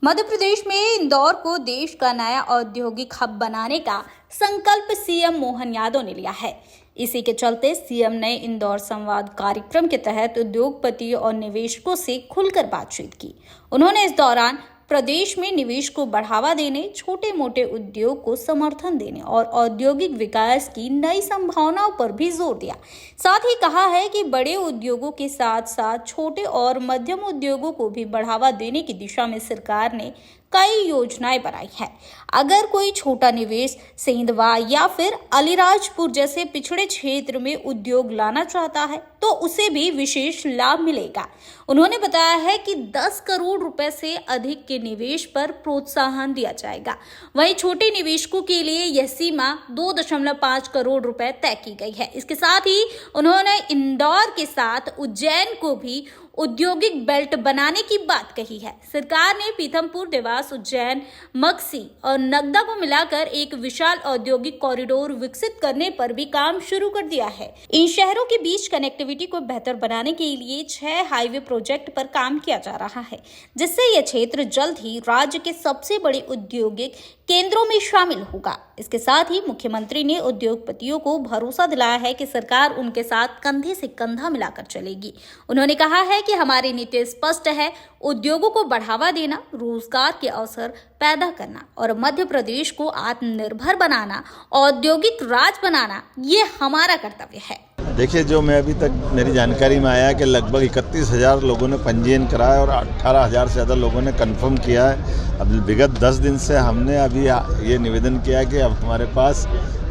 मध्य प्रदेश में इंदौर को देश का नया औद्योगिक हब बनाने का संकल्प सीएम मोहन यादव ने लिया है। इसी के चलते सीएम ने इंदौर संवाद कार्यक्रम के तहत उद्योगपतियों और निवेशकों से खुलकर बातचीत की। उन्होंने इस दौरान प्रदेश में निवेश को बढ़ावा देने, छोटे मोटे उद्योग को समर्थन देने और औद्योगिक विकास की नई संभावनाओं पर भी जोर दिया। साथ ही कहा है कि बड़े उद्योगों के साथ साथ छोटे और मध्यम उद्योगों को भी बढ़ावा देने की दिशा में सरकार ने कई योजनाएं बनाई है। अगर कोई छोटा निवेश सेंधवा या फिर अलीराजपुर जैसे पिछड़े क्षेत्र में उद्योग लाना चाहता है तो उसे भी विशेष लाभ मिलेगा। उन्होंने बताया है कि 10 करोड़ रुपए से अधिक के निवेश पर प्रोत्साहन दिया जाएगा। वहीं छोटे निवेशकों के लिए यह सीमा 2.5 करोड़ रुपए तय की गई है। इसके साथ ही उन्होंने इंदौर के साथ उज्जैन को भी औद्योगिक बेल्ट बनाने की बात कही है। सरकार ने पीथमपुर, देवास, उज्जैन, मक्सी और नगदा को मिलाकर एक विशाल औद्योगिक कॉरिडोर विकसित करने पर भी काम शुरू कर दिया है। इन शहरों के बीच कनेक्टिविटी को बेहतर बनाने के लिए 6 हाईवे प्रोजेक्ट पर काम किया जा रहा है, जिससे यह क्षेत्र जल्द ही राज्य के सबसे बड़े औद्योगिक केंद्रों में शामिल होगा। इसके साथ ही मुख्यमंत्री ने उद्योगपतियों को भरोसा दिलाया है कि सरकार उनके साथ कंधे से कंधा मिलाकर चलेगी। उन्होंने कहा है कि हमारी नीति स्पष्ट है, उद्योगों को बढ़ावा देना, रोजगार के अवसर पैदा करना और मध्य प्रदेश को आत्मनिर्भर बनाना, औद्योगिक राज बनाना, ये हमारा कर्तव्य है। देखिए, जो मैं अभी तक मेरी जानकारी में आया है कि लगभग 31,000 लोगों ने पंजीयन कराया और 18,000 से ज़्यादा लोगों ने कंफर्म किया है। अब विगत 10 दिन से हमने अभी ये निवेदन किया है कि अब हमारे पास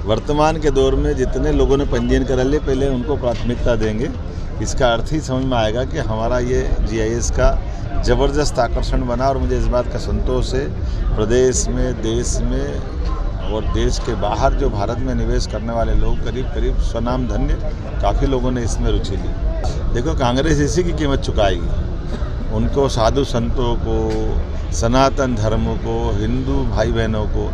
वर्तमान के दौर में जितने लोगों ने पंजीयन करा लिए पहले उनको प्राथमिकता देंगे। इसका अर्थ ही समझ में आएगा कि हमारा ये GIS का ज़बरदस्त आकर्षण बना और मुझे इस बात का संतोष है प्रदेश में, देश में और देश के बाहर जो भारत में निवेश करने वाले लोग करीब स्वनाम धन्य काफ़ी लोगों ने इसमें रुचि ली। देखो, कांग्रेस इसी की कीमत चुकाएगी। उनको साधु संतों को, सनातन धर्म को, हिंदू भाई बहनों को,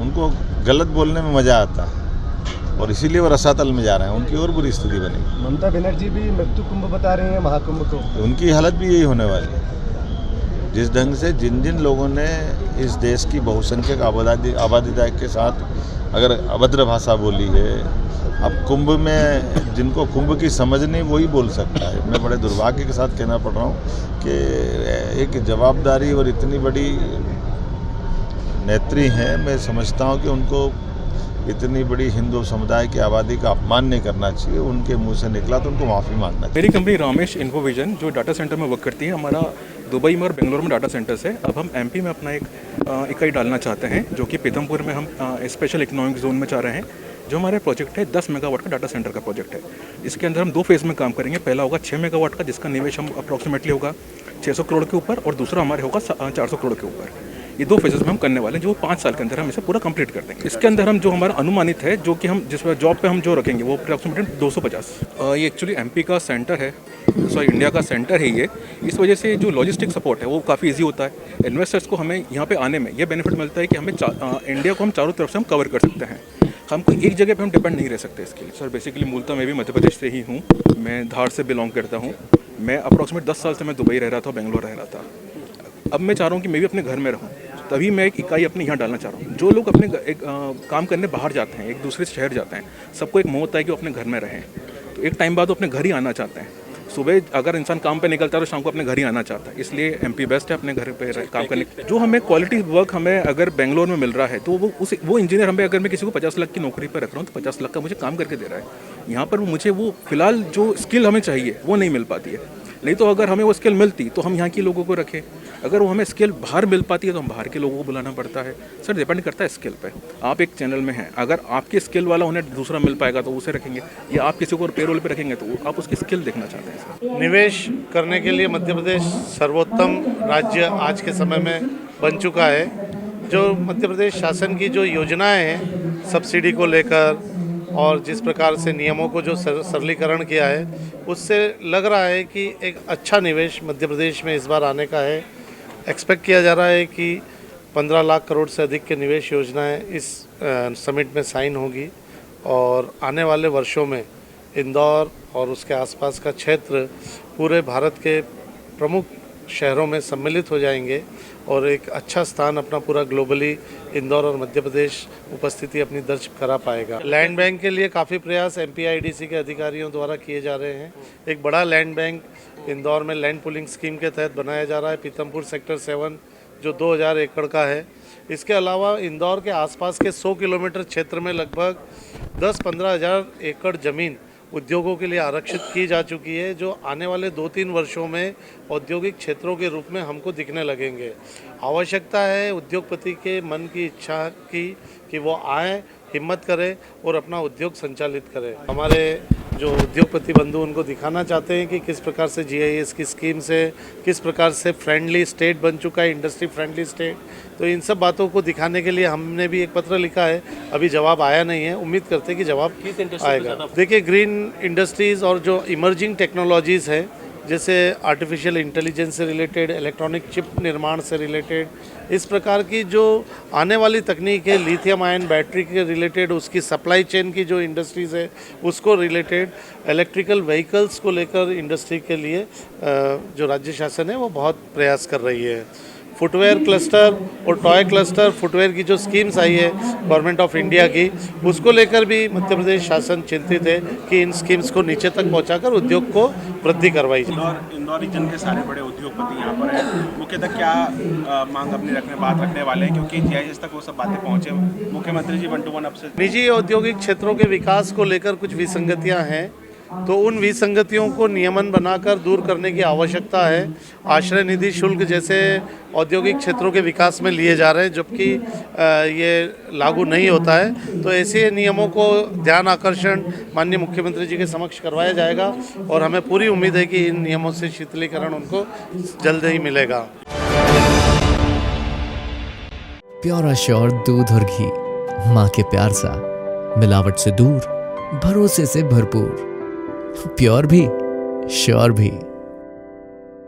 उनको गलत बोलने में मज़ा आता है और इसीलिए वो रसातल में जा रहे हैं। उनकी और बुरी स्थिति बनेगी। ममता बनर्जी भी मृत्यु कुंभ बता रहे हैं महाकुंभ को। उनकी हालत भी यही होने वाली है। जिस ढंग से जिन लोगों ने इस देश की बहुसंख्यक आबादी के साथ अगर अभद्र भाषा बोली है, अब कुंभ में जिनको कुंभ की समझ नहीं वही बोल सकता है। मैं बड़े दुर्भाग्य के साथ कहना पड़ रहा हूँ कि एक जवाबदारी और इतनी बड़ी नेत्री हैं, मैं समझता हूँ कि उनको इतनी बड़ी हिंदू समुदाय की आबादी का अपमान नहीं करना चाहिए। उनके मुंह से निकला तो उनको माफ़ी मांगना चाहिए। मेरी कंपनी रामेश इन्फोविजन जो डाटा सेंटर में वर्क करती है, हमारा दुबई में और बेंगलोर में डाटा सेंटर्स है। अब हम MP में अपना एक इकाई डालना चाहते हैं, जो कि पीथमपुर में हम स्पेशल इकोनॉमिक जोन में चाह रहे हैं। जो हमारे प्रोजेक्ट है 10 मेगावाट का डाटा सेंटर का प्रोजेक्ट है। इसके अंदर हम 2 फेज़ में काम करेंगे। पहला होगा 6 मेगावाट का, जिसका निवेश हम अप्रॉक्सीमेटली होगा 600 करोड़ के ऊपर, और दूसरा हमारे होगा 400 करोड़ के ऊपर। ये 2 फेजेस में हम करने वाले हैं, जो 5 साल के अंदर हम इसे पूरा कंप्लीट कर देंगे। इसके अंदर हम जो हमारा अनुमानित है, जो कि हम जिस जॉब पे हम जो रखेंगे वो अप्रॉक्सीमेटली 250। ये एक्चुअली MP का सेंटर है, इंडिया का सेंटर है ये। इस वजह से जो लॉजिस्टिक सपोर्ट है वो काफ़ी ईजी होता है। इन्वेस्टर्स को हमें यहाँ पे आने में ये बेनिफिट मिलता है कि हमें इंडिया को हम चारों तरफ से हम कवर कर सकते हैं। हम कोई एक जगह पे हम डिपेंड नहीं रह सकते इसके लिए। सर, बेसिकली मूलतः मैं भी मध्य प्रदेश से ही हूँ। मैं धार से बिलोंग करता हूँ। मैं अप्रॉक्सीमेट 10 साल से मैं दुबई रह रहा था, बेंगलोर रह रहा था। अब मैं चाह रहा हूँ कि मैं भी अपने घर में रहूँ, तभी मैं एक इकाई अपने यहाँ डालना चाह रहा हूँ। जो लोग अपने काम करने बाहर जाते हैं, एक दूसरे शहर जाते हैं, सबको एक मोह होता है कि वो अपने घर में रहें। तो एक टाइम बाद वो अपने घर ही आना चाहते हैं। सुबह अगर इंसान काम पे निकलता है तो शाम को अपने घर ही आना चाहता है। इसलिए MP बेस्ट है अपने घर पे काम करने। जो हमें क्वालिटी वर्क हमें अगर बेंगलोर में मिल रहा है तो वो इंजीनियर हमें, अगर मैं किसी को 50 लाख की नौकरी पर रख रहा हूँ तो 50 लाख का मुझे काम करके दे रहा है। यहाँ पर मुझे वो फिलहाल जो स्किल हमें चाहिए वो नहीं मिल पाती है। नहीं तो अगर हमें वो स्किल मिलती तो हम यहाँ के लोगों को रखें। अगर वो हमें स्किल बाहर मिल पाती है तो हम बाहर के लोगों को बुलाना पड़ता है। सर, डिपेंड करता है स्किल पे। आप एक चैनल में हैं, अगर आपके स्किल वाला उन्हें दूसरा मिल पाएगा तो उसे रखेंगे, या आप किसी को पेरोल पे रखेंगे तो आप उसकी स्किल देखना चाहते हैं। सर, निवेश करने के लिए मध्य प्रदेश सर्वोत्तम राज्य आज के समय में बन चुका है। जो मध्य प्रदेश शासन की जो योजनाएँ हैं सब्सिडी को लेकर और जिस प्रकार से नियमों को जो सरलीकरण किया है, उससे लग रहा है कि एक अच्छा निवेश मध्य प्रदेश में इस बार आने का है। एक्सपेक्ट किया जा रहा है कि 15 लाख करोड़ से अधिक के निवेश योजनाएं इस समिट में साइन होगी और आने वाले वर्षों में इंदौर और उसके आसपास का क्षेत्र पूरे भारत के प्रमुख शहरों में सम्मिलित हो जाएंगे और एक अच्छा स्थान अपना पूरा ग्लोबली इंदौर और मध्य प्रदेश उपस्थिति अपनी दर्ज करा पाएगा। लैंड बैंक के लिए काफ़ी प्रयास MPIDC के अधिकारियों द्वारा किए जा रहे हैं। एक बड़ा लैंड बैंक इंदौर में लैंड पुलिंग स्कीम के तहत बनाया जा रहा है, पीतमपुर सेक्टर 7 जो 2000 एकड़ का है। इसके अलावा इंदौर के आसपास के 100 किलोमीटर क्षेत्र में लगभग 10-15 हज़ार एकड़ ज़मीन उद्योगों के लिए आरक्षित की जा चुकी है, जो आने वाले 2-3 वर्षों में औद्योगिक क्षेत्रों के रूप में हमको दिखने लगेंगे। आवश्यकता है उद्योगपति के मन की इच्छा की कि वो आए, हिम्मत करें और अपना उद्योग संचालित करें। हमारे जो उद्योगपति बंधु उनको दिखाना चाहते हैं कि किस प्रकार से GIS की स्कीम से किस प्रकार से फ्रेंडली स्टेट बन चुका है, इंडस्ट्री फ्रेंडली स्टेट। तो इन सब बातों को दिखाने के लिए हमने भी एक पत्र लिखा है, अभी जवाब आया नहीं है, उम्मीद करते हैं कि जवाब आएगा। देखिए, ग्रीन इंडस्ट्रीज़ और जो इमर्जिंग टेक्नोलॉजीज़ है, जैसे आर्टिफिशियल इंटेलिजेंस से रिलेटेड, इलेक्ट्रॉनिक चिप निर्माण से रिलेटेड, इस प्रकार की जो आने वाली तकनीक है, लिथियम आयन बैटरी के रिलेटेड, उसकी सप्लाई चेन की जो इंडस्ट्रीज़ है उसको रिलेटेड, इलेक्ट्रिकल व्हीकल्स को लेकर इंडस्ट्री के लिए जो राज्य शासन है वो बहुत प्रयास कर रही है। फुटवेयर क्लस्टर और टॉय क्लस्टर फुटवेयर की जो स्कीम्स आई है गवर्नमेंट ऑफ इंडिया की, उसको लेकर भी मध्य प्रदेश शासन चिंतित है कि इन स्कीम्स को नीचे तक पहुंचाकर उद्योग को वृद्धि करवाई जाए। इंदौर रीजन के सारे बड़े उद्योगपति यहाँ पर हैं, मुख्यतः क्या मांग अपनी बात रखने वाले हैं, क्योंकि GIS तक वो सब बातें पहुँचे। मुख्यमंत्री जी 1-to-1 अब से निजी औद्योगिक क्षेत्रों के विकास को लेकर कुछ विसंगतियाँ हैं, तो उन विसंगतियों को नियमन बनाकर दूर करने की आवश्यकता है। आश्रय निधि शुल्क जैसे औद्योगिक क्षेत्रों के विकास में लिए जा रहे हैं, जबकि ये लागू नहीं होता है। तो ऐसे नियमों को ध्यान आकर्षण माननीय मुख्यमंत्री जी के समक्ष करवाया जाएगा और हमें पूरी उम्मीद है कि इन नियमों से शीतलीकरण उनको जल्द ही मिलेगा। प्योर श्योर दूध और घी, माँ के प्यार सा, मिलावट से दूर, भरोसे से भरपूर, प्योर भी श्योर भी।